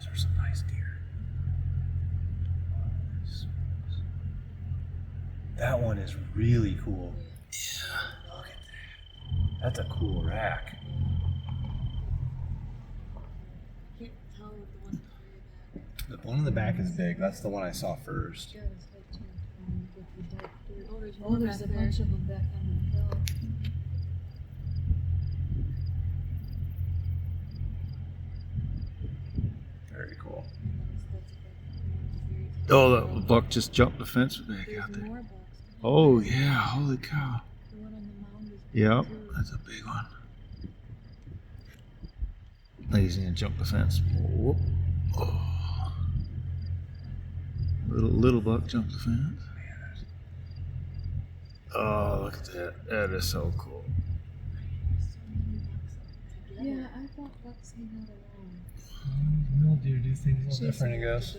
These are some nice deer. That one is really cool. Yeah. Look at that. That's a cool rack. Can't tell with the one way back. The one in the back is big. That's the one I saw first. Oh, there's a bunch of them back on the hill. Very cool. Oh, that buck just jumped the fence back out there. More bucks. Oh yeah, holy cow. The one on the mound is Yep, too. that's a big one. He's gonna jump the fence. Whoop. Oh. Little buck jumped the fence. Oh, look at that. That is so cool. Yeah, I thought bucks hang out alone. Mule deer do things a little different, I guess.